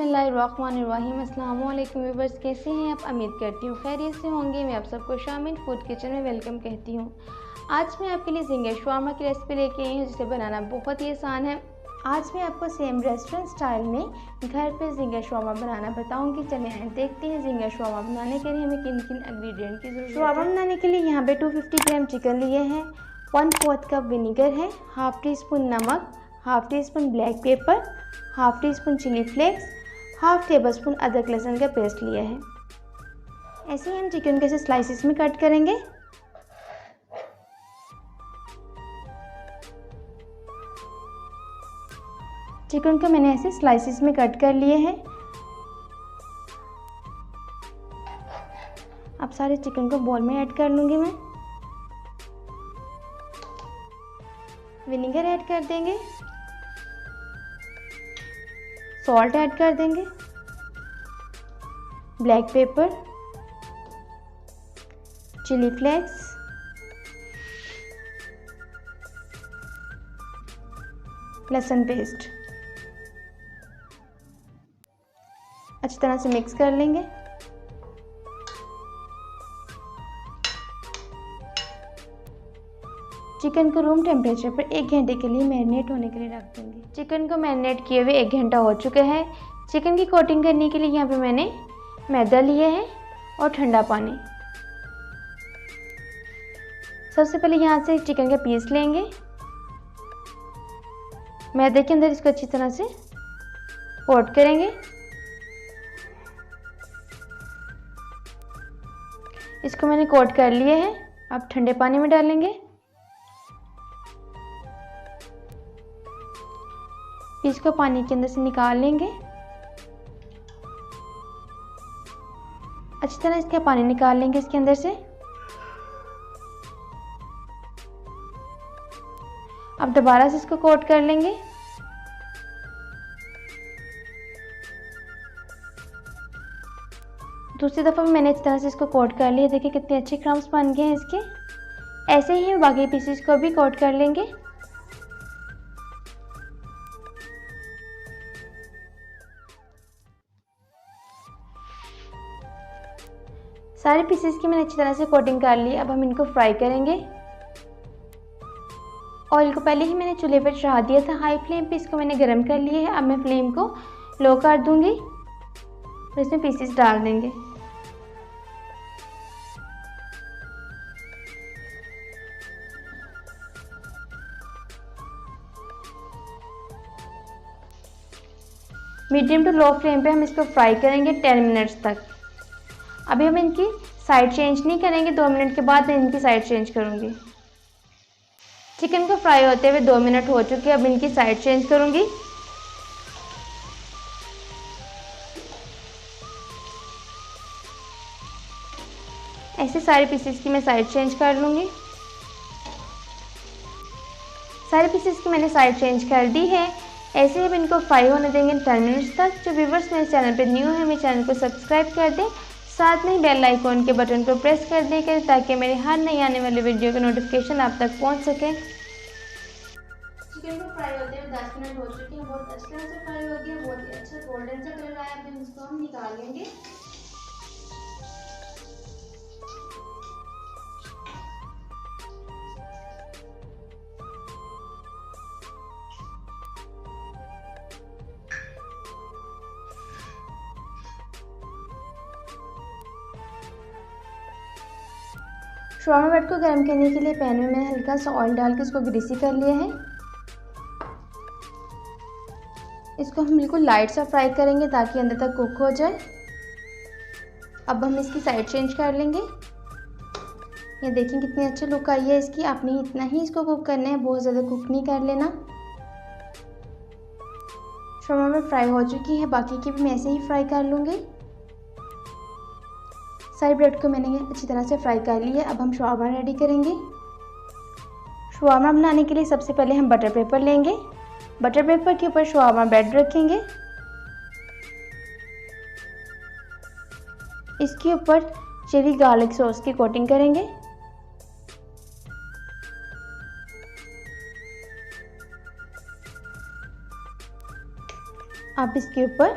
बिस्मिल्लाहिर्रहमानिर्रहीम। अस्सलाम वालेकुम व्यूअर्स, कैसे हैं आप? उम्मीद करती हूँ खैरियत से होंगे। मैं आप सबको शामिल फूड किचन में वेलकम कहती हूँ। आज मैं आपके लिए ज़िंगर शवारमा की रेसिपी लेके आई हूँ, जिसे बनाना बहुत ही आसान है। आज मैं आपको सेम रेस्टोरेंट स्टाइल में घर पर ज़िंगर शवारमा बनाना बताऊँगी। चलिए देखते हैं ज़िंगर शवारमा बनाने के लिए हमें किन किन इंग्रेडिएंट की ज़रूरत है। शवारमा बनाने के लिए यहाँ पे 250 ग्राम चिकन लिए हैं, 1/4 कप विनीगर है, हाफ़ टी स्पून नमक, half teaspoon black pepper, half teaspoon chilli flakes, half tablespoon अदरक लहसुन का पेस्ट लिया है। ऐसे ही हम चिकन को ऐसे स्लाइसिस में कट करेंगे। चिकन को मैंने ऐसे स्लाइसिस में कट कर लिए हैं। अब सारे चिकन को बोल में ऐड कर लूँगी मैं। विनेगर ऐड कर देंगे, सॉल्ट ऐड कर देंगे, ब्लैक पेपर, चिली फ्लेक्स, लहसुन पेस्ट। अच्छी तरह से मिक्स कर लेंगे। चिकन को रूम टेम्परेचर पर 1 घंटे के लिए मैरिनेट होने के लिए रख दूँगी। चिकन को मैरिनेट किए हुए 1 घंटा हो चुका है। चिकन की कोटिंग करने के लिए यहाँ पे मैंने मैदा लिए है और ठंडा पानी। सबसे पहले यहाँ से चिकन का पीस लेंगे, मैदे के अंदर इसको अच्छी तरह से कोट करेंगे। इसको मैंने कोट कर लिए है। अब ठंडे पानी में डालेंगे, इसको पानी के अंदर से निकाल लेंगे। अच्छी तरह इसका पानी निकाल लेंगे इसके अंदर से। अब दोबारा से इसको कोट कर लेंगे। दूसरी दफ़ा भी मैंने इस तरह से इसको कोट कर लिया। देखिए कितने अच्छे क्रम्स बन गए हैं इसके। ऐसे ही हम बाकी पीसेस को भी कोट कर लेंगे। सारे पीसेस की मैंने अच्छी तरह से कोटिंग कर ली। अब हम इनको फ्राई करेंगे। ऑयल को पहले ही मैंने चूल्हे पर चढ़ा दिया था, हाई फ्लेम पे इसको मैंने गरम कर लिया है। अब मैं फ्लेम को लो कर दूंगी और इसमें पीसेस डाल देंगे। मीडियम टू लो फ्लेम पे हम इसको फ्राई करेंगे 10 मिनट्स तक। अभी हम इनकी साइड चेंज नहीं करेंगे, 2 मिनट के बाद मैं इनकी साइड चेंज करूंगी। चिकन को फ्राई होते हुए 2 मिनट हो चुके हैं। अब इनकी साइड चेंज करूंगी। ऐसे सारे पीसेस की मैं साइड चेंज कर लूंगी। सारे पीसेस की मैंने साइड चेंज कर दी है। ऐसे ही इनको फ्राई होने देंगे 10 मिनट्स तक। जो व्यूअर्स मेरे चैनल पर न्यू है, मेरे चैनल को सब्सक्राइब कर दें, साथ में बेल आइकॉन के बटन को प्रेस कर दें करें, ताकि मेरे हर नई आने वाली वीडियो का नोटिफिकेशन आप तक पहुंच सके। चिकन को फ्राई होते हुए 10 मिनट हो चुके हैं। बहुत अच्छी तरह से फ्राई हो गया, बहुत ही अच्छा गोल्डन सा कलर आया। अब इसको हम निकाल लेंगे। शवारमा ब्रेड को गर्म करने के लिए पैन में मैंने हल्का सा ऑयल डाल के इसको ग्रीसी कर लिया है। इसको हम बिल्कुल लाइट सा फ्राई करेंगे ताकि अंदर तक कुक हो जाए। अब हम इसकी साइड चेंज कर लेंगे। ये देखिए कितनी अच्छी लुक आई है इसकी। आपने इतना ही इसको कुक करना है, बहुत ज़्यादा कुक नहीं कर लेना। शवारमा ब्रेड फ्राई हो चुकी है, बाकी की भी मैं ऐसे ही फ्राई कर लूँगी। सारी ब्रेड को मैंने अच्छी तरह से फ्राई कर ली है। अब हम शवारमा रेडी करेंगे। शवारमा बनाने के लिए सबसे पहले हम बटर पेपर लेंगे। बटर पेपर के ऊपर शवारमा ब्रेड रखेंगे। इसके ऊपर चिली गार्लिक सॉस की कोटिंग करेंगे। अब इसके ऊपर